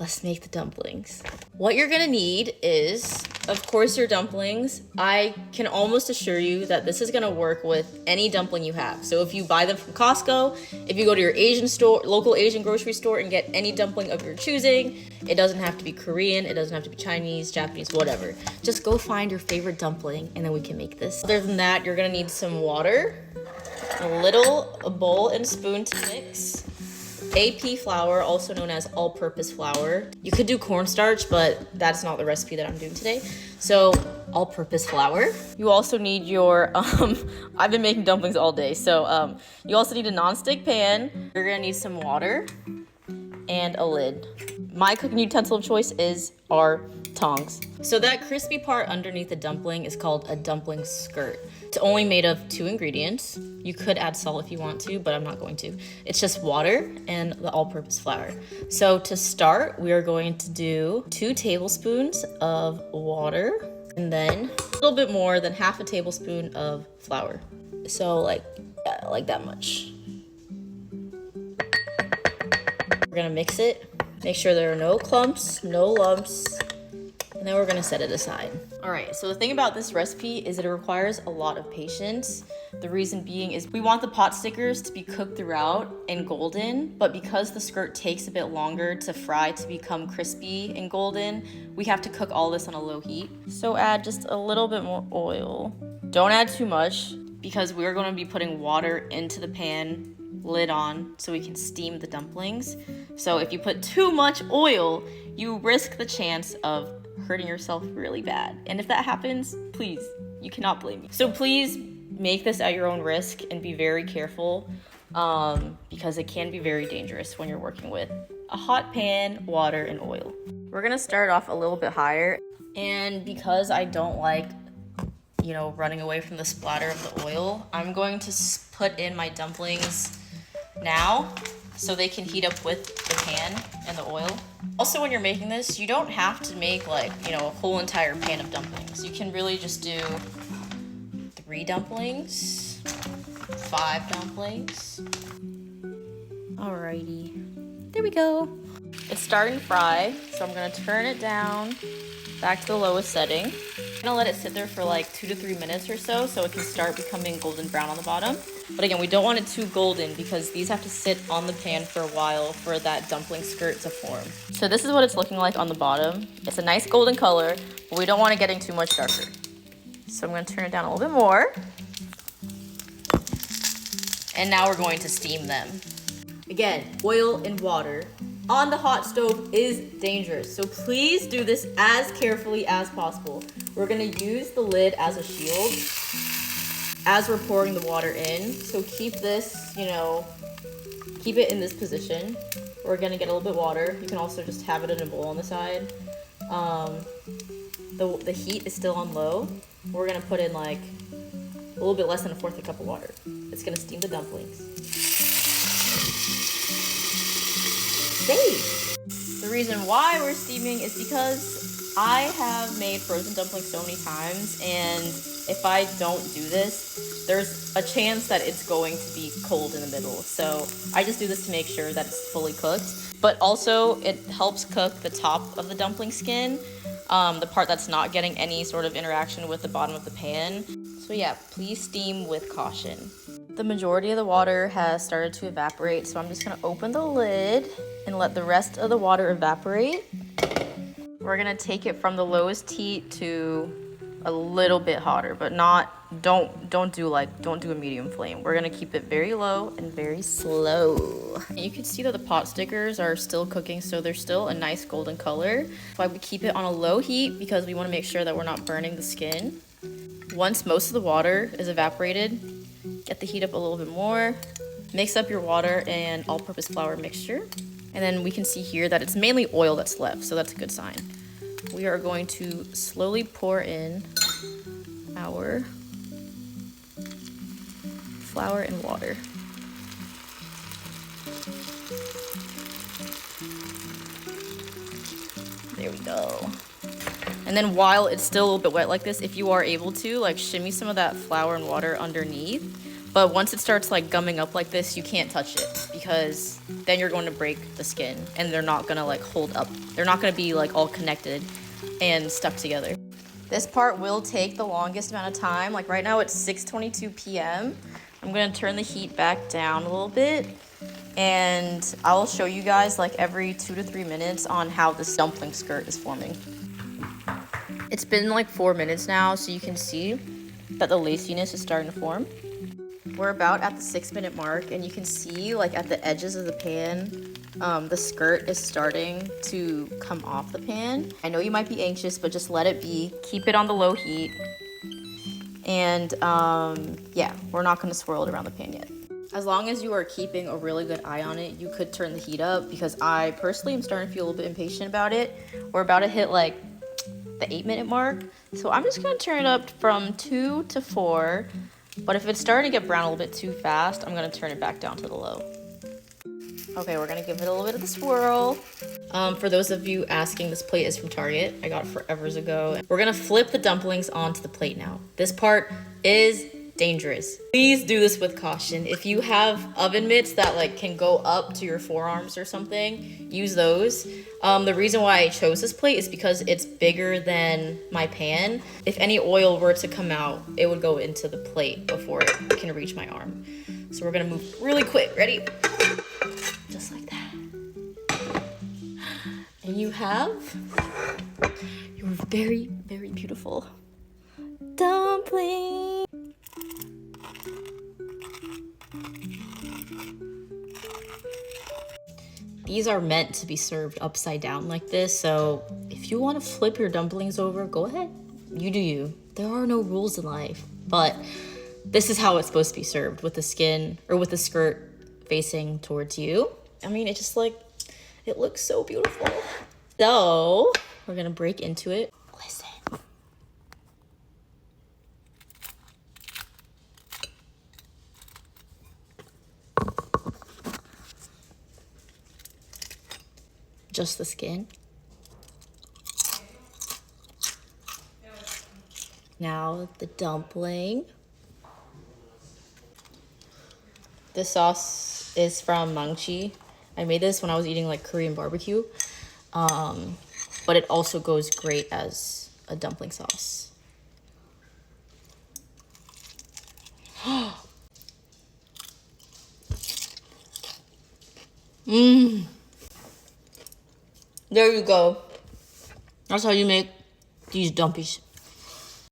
let's make the dumplings. What you're gonna need is, of course, your dumplings. I can almost assure you that this is gonna work with any dumpling you have. So if you buy them from Costco, if you go to your Asian store, local Asian grocery store and get any dumpling of your choosing, it doesn't have to be Korean, it doesn't have to be Chinese, Japanese, whatever. Just go find your favorite dumpling and then we can make this. Other than that, you're gonna need some water, a bowl and spoon to mix. AP flour, also known as all-purpose flour. You could do cornstarch, but that's not the recipe that I'm doing today. So all-purpose flour. You also need your, I've been making dumplings all day. So you also need a non-stick pan. You're gonna need some water and a lid. My cooking utensil of choice is our tongs. So that crispy part underneath the dumpling is called a dumpling skirt. It's only made of 2 ingredients. You could add salt if you want to, but I'm not going to. It's just water and the all-purpose flour. So to start, we are going to do 2 tablespoons of water and then a little bit more than half a tablespoon of flour. So like that much. We're gonna mix it. Make sure there are no clumps, no lumps, and then we're gonna set it aside. All right, so the thing about this recipe is that it requires a lot of patience. The reason being is we want the pot stickers to be cooked throughout and golden, but because the skirt takes a bit longer to fry to become crispy and golden, we have to cook all this on a low heat. So add just a little bit more oil. Don't add too much because we're gonna be putting water into the pan, lid on, so we can steam the dumplings. So if you put too much oil, you risk the chance of hurting yourself really bad. And if that happens, please, you cannot blame me. So please make this at your own risk and be very careful because it can be very dangerous when you're working with a hot pan, water, and oil. We're gonna start off a little bit higher. And because I don't like, running away from the splatter of the oil, I'm going to put in my dumplings now so they can heat up with the pan and the oil. Also, when you're making this, you don't have to make a whole entire pan of dumplings. You can really just do 3 dumplings, 5 dumplings. Alrighty, there we go. It's starting to fry, so I'm gonna turn it down back to the lowest setting. I'm gonna let it sit there for 2 to 3 minutes or so it can start becoming golden brown on the bottom. But again, we don't want it too golden because these have to sit on the pan for a while for that dumpling skirt to form. So this is what it's looking like on the bottom. It's a nice golden color, but we don't want it getting too much darker. So I'm gonna turn it down a little bit more. And now we're going to steam them. Again, oil and water on the hot stove is dangerous, so please do this as carefully as possible. We're gonna use the lid as a shield as we're pouring the water in, so keep this, keep it in this position. We're gonna get a little bit water. You can also just have it in a bowl on the side. The heat is still on low. We're gonna put in a little bit less than 1/4 cup of water. It's gonna steam the dumplings. The reason why we're steaming is because I have made frozen dumplings so many times, and if I don't do this, there's a chance that it's going to be cold in the middle. So I just do this to make sure that it's fully cooked. But also it helps cook the top of the dumpling skin, the part that's not getting any sort of interaction with the bottom of the pan. So yeah, please steam with caution. The majority of the water has started to evaporate, so I'm just gonna open the lid and let the rest of the water evaporate. We're gonna take it from the lowest heat to a little bit hotter, but don't do a medium flame. We're gonna keep it very low and very slow. And you can see that the pot stickers are still cooking, so they're still a nice golden color. That's why we keep it on a low heat, because we wanna make sure that we're not burning the skin. Once most of the water is evaporated, get the heat up a little bit more. Mix up your water and all-purpose flour mixture. And then we can see here that it's mainly oil that's left, so that's a good sign. We are going to slowly pour in our flour and water. There we go. And then while it's still a little bit wet like this, if you are able to, shimmy some of that flour and water underneath But once it starts like gumming up like this, you can't touch it because then you're going to break the skin and they're not gonna like hold up. They're not gonna be like all connected and stuck together. This part will take the longest amount of time. Like right now it's 6:22 p.m. I'm gonna turn the heat back down a little bit and I'll show you guys like every 2 to 3 minutes on how this dumpling skirt is forming. It's been like 4 minutes now, so you can see that the laciness is starting to form. We're about at the 6-minute mark and you can see like at the edges of the pan, the skirt is starting to come off the pan. I know you might be anxious, but just let it be. Keep it on the low heat. And yeah, we're not gonna swirl it around the pan yet. As long as you are keeping a really good eye on it, you could turn the heat up because I personally am starting to feel a little bit impatient about it. We're about to hit like the 8-minute mark. So I'm just gonna turn it up from 2 to 4. But if it's starting to get brown a little bit too fast, I'm gonna turn it back down to the low. Okay, we're gonna give it a little bit of the swirl. For those of you asking, this plate is from Target. I got it forever ago. We're gonna flip the dumplings onto the plate now. This part is dangerous. Please do this with caution. If you have oven mitts that like can go up to your forearms or something, use those. The reason why I chose this plate is because it's bigger than my pan. If any oil were to come out, it would go into the plate before it can reach my arm. So we're gonna move really quick. Ready? Just like that. And you have your very, very beautiful dumpling. These are meant to be served upside down like this, so if you want to flip your dumplings over, go ahead. You do you. There are no rules in life, but this is how it's supposed to be served, with the skin or with the skirt facing towards you. I mean, it just like, it looks so beautiful. So we're gonna break into it. Listen. Just the skin. Now the dumpling. This sauce is from Mangchi. I made this when I was eating like Korean barbecue. But it also goes great as a dumpling sauce. Mmm. There you go. That's how you make these dumpies.